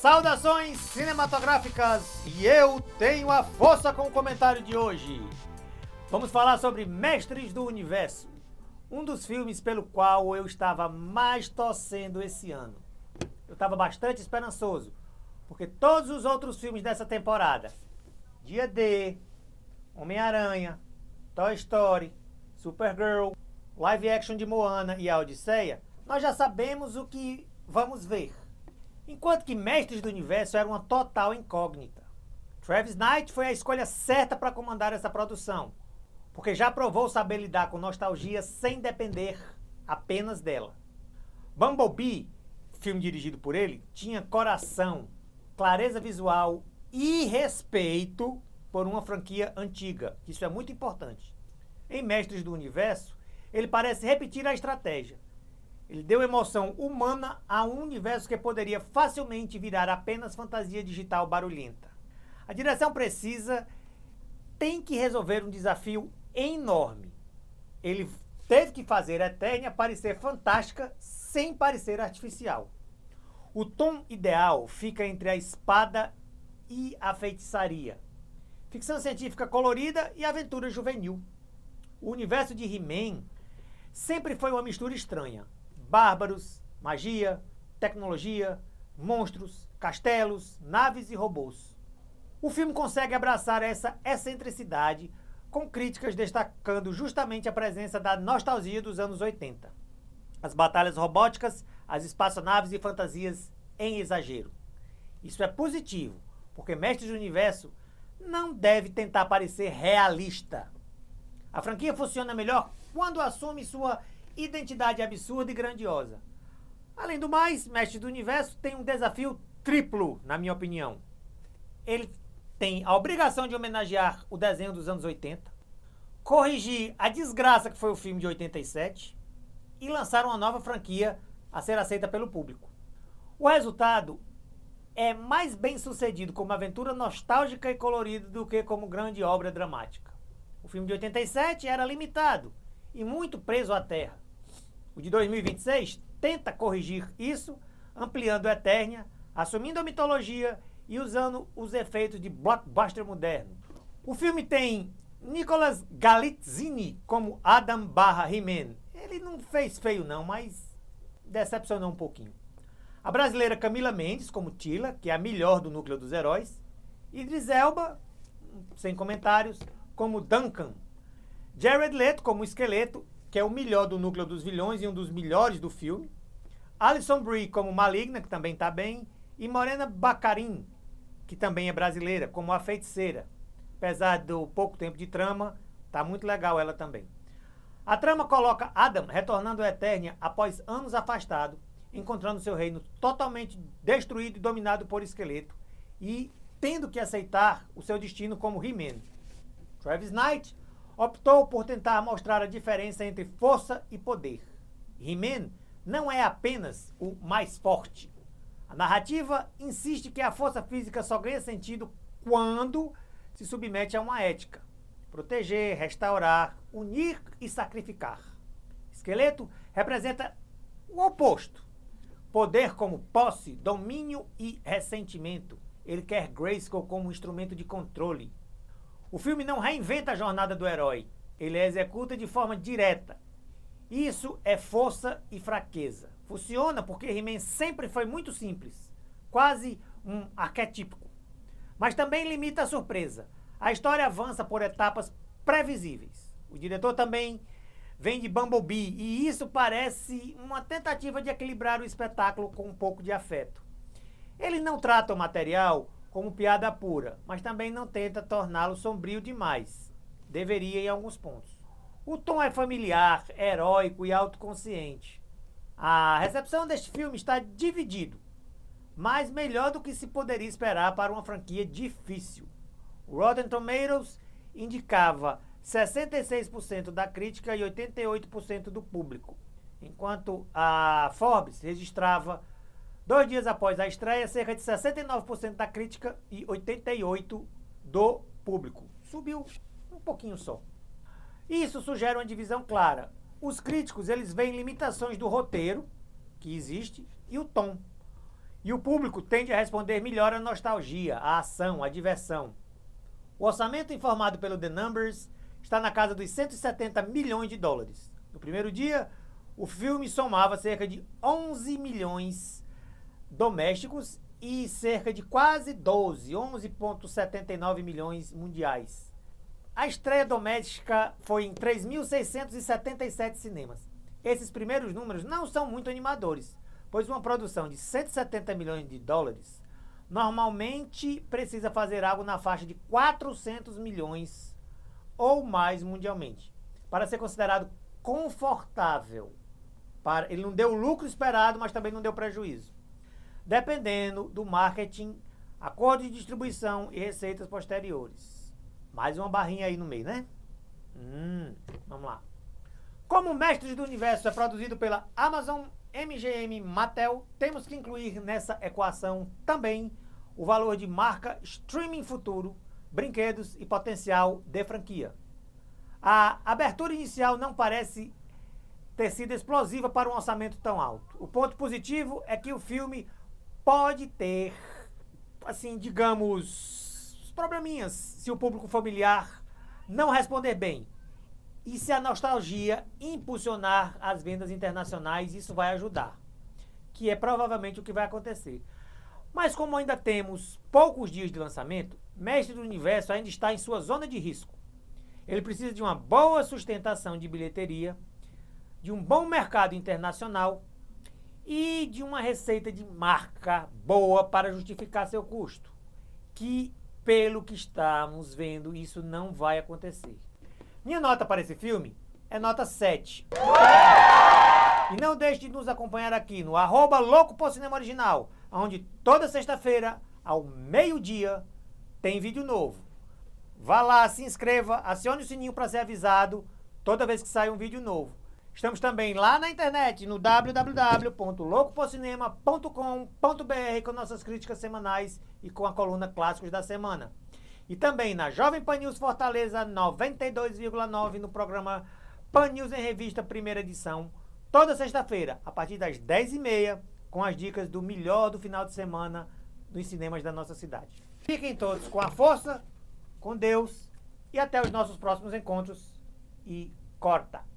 Saudações cinematográficas, e eu tenho a força com o comentário de hoje. Vamos falar sobre Mestres do Universo, um dos filmes pelo qual eu estava mais torcendo esse ano. Eu estava bastante esperançoso, porque todos os outros filmes dessa temporada, Dia D, Homem-Aranha, Toy Story, Supergirl, live action de Moana e A Odisseia, nós já sabemos o que vamos ver. Enquanto que Mestres do Universo era uma total incógnita. Travis Knight foi a escolha certa para comandar essa produção, porque já provou saber lidar com nostalgia sem depender apenas dela. Bumblebee, filme dirigido por ele, tinha coração, clareza visual e respeito por uma franquia antiga. Isso é muito importante. Em Mestres do Universo, ele parece repetir a estratégia. Ele deu emoção humana a um universo que poderia facilmente virar apenas fantasia digital barulhenta. A direção tem que resolver um desafio enorme. Ele teve que fazer a Eternia parecer fantástica sem parecer artificial. O tom ideal fica entre a espada e a feitiçaria. Ficção científica colorida e aventura juvenil. O universo de He-Man sempre foi uma mistura estranha. Bárbaros, magia, tecnologia, monstros, castelos, naves e robôs. O filme consegue abraçar essa excentricidade, com críticas destacando justamente a presença da nostalgia dos anos 80. As batalhas robóticas, as espaçonaves e fantasias em exagero. Isso é positivo, porque Mestres do Universo não deve tentar parecer realista. A franquia funciona melhor quando assume sua identidade absurda e grandiosa. Além do mais, Mestres do Universo tem um desafio triplo, na minha opinião. Ele tem a obrigação de homenagear o desenho dos anos 80, corrigir a desgraça que foi o filme de 87 e lançar uma nova franquia a ser aceita pelo público. O resultado é mais bem sucedido como aventura nostálgica e colorida do que como grande obra dramática. O filme de 87 era limitado e muito preso à terra. O de 2026 tenta corrigir isso, ampliando a Eternia, assumindo a mitologia e usando os efeitos de blockbuster moderno. O filme tem Nicolas Galitzini como Adam He-Man. Ele não fez feio não, mas decepcionou um pouquinho. A brasileira Camila Mendes como Tila, que é a melhor do núcleo dos heróis. Idris Elba, sem comentários, como Duncan. Jared Leto como Esqueleto, que é o melhor do núcleo dos vilões e um dos melhores do filme. Alison Brie como Maligna, que também está bem. E Morena Baccarin, que também é brasileira, como a Feiticeira. Apesar do pouco tempo de trama, tá muito legal ela também. A trama coloca Adam retornando à Eternia após anos afastado, encontrando seu reino totalmente destruído e dominado por Esqueleto e tendo que aceitar o seu destino como He-Man. Travis Knight optou por tentar mostrar a diferença entre força e poder. He-Man não é apenas o mais forte. A narrativa insiste que a força física só ganha sentido quando se submete a uma ética. Proteger, restaurar, unir e sacrificar. Esqueleto representa o oposto. Poder como posse, domínio e ressentimento. Ele quer Grayskull como um instrumento de controle. O filme não reinventa a jornada do herói. Ele a executa de forma direta. Isso é força e fraqueza. Funciona porque He-Man sempre foi muito simples. Quase um arquetípico. Mas também limita a surpresa. A história avança por etapas previsíveis. O diretor também vem de Bumblebee e isso parece uma tentativa de equilibrar o espetáculo com um pouco de afeto. Ele não trata o material como piada pura, mas também não tenta torná-lo sombrio demais. Deveria em alguns pontos. O tom é familiar, heróico e autoconsciente. A recepção deste filme está dividido, mas melhor do que se poderia esperar para uma franquia difícil. O Rotten Tomatoes indicava 66% da crítica e 88% do público, enquanto a Forbes registrava 2 dias após a estreia, cerca de 69% da crítica e 88% do público. Subiu um pouquinho só. Isso sugere uma divisão clara. Os críticos eles veem limitações do roteiro, que existe, e o tom. E o público tende a responder melhor à nostalgia, à ação, à diversão. O orçamento informado pelo The Numbers está na casa dos 170 milhões de dólares. No primeiro dia, o filme somava cerca de 11 milhões domésticos e cerca de quase 11,79 milhões mundiais. A estreia doméstica foi em 3.677 cinemas. Esses primeiros números não são muito animadores, pois uma produção de 170 milhões de dólares normalmente precisa fazer algo na faixa de 400 milhões ou mais mundialmente, para ser considerado confortável. Ele não deu o lucro esperado, mas também não deu prejuízo, dependendo do marketing, acordo de distribuição e receitas posteriores. Mais uma barrinha aí no meio, né? Vamos lá. Como Mestres do Universo é produzido pela Amazon, MGM, Mattel, temos que incluir nessa equação também o valor de marca, streaming futuro, brinquedos e potencial de franquia. A abertura inicial não parece ter sido explosiva para um orçamento tão alto. O ponto positivo é que o filme pode ter, assim, digamos, probleminhas se o público familiar não responder bem. E se a nostalgia impulsionar as vendas internacionais, isso vai ajudar, que é provavelmente o que vai acontecer. Mas como ainda temos poucos dias de lançamento, Mestre do Universo ainda está em sua zona de risco. Ele precisa de uma boa sustentação de bilheteria, de um bom mercado internacional e de uma receita de marca boa para justificar seu custo, que, pelo que estamos vendo, isso não vai acontecer. Minha nota para esse filme é nota 7. E não deixe de nos acompanhar aqui no @louco_por_cinema_original, onde toda sexta-feira, ao meio-dia, tem vídeo novo. Vá lá, se inscreva, acione o sininho para ser avisado toda vez que sai um vídeo novo. Estamos também lá na internet, no www.loucoporcinema.com.br, com nossas críticas semanais e com a coluna Clássicos da Semana. E também na Jovem Pan News Fortaleza 92,9 no programa Pan News em Revista, primeira edição, toda sexta-feira, a partir das 10h30, com as dicas do melhor do final de semana nos cinemas da nossa cidade. Fiquem todos com a força, com Deus e até os nossos próximos encontros. E corta!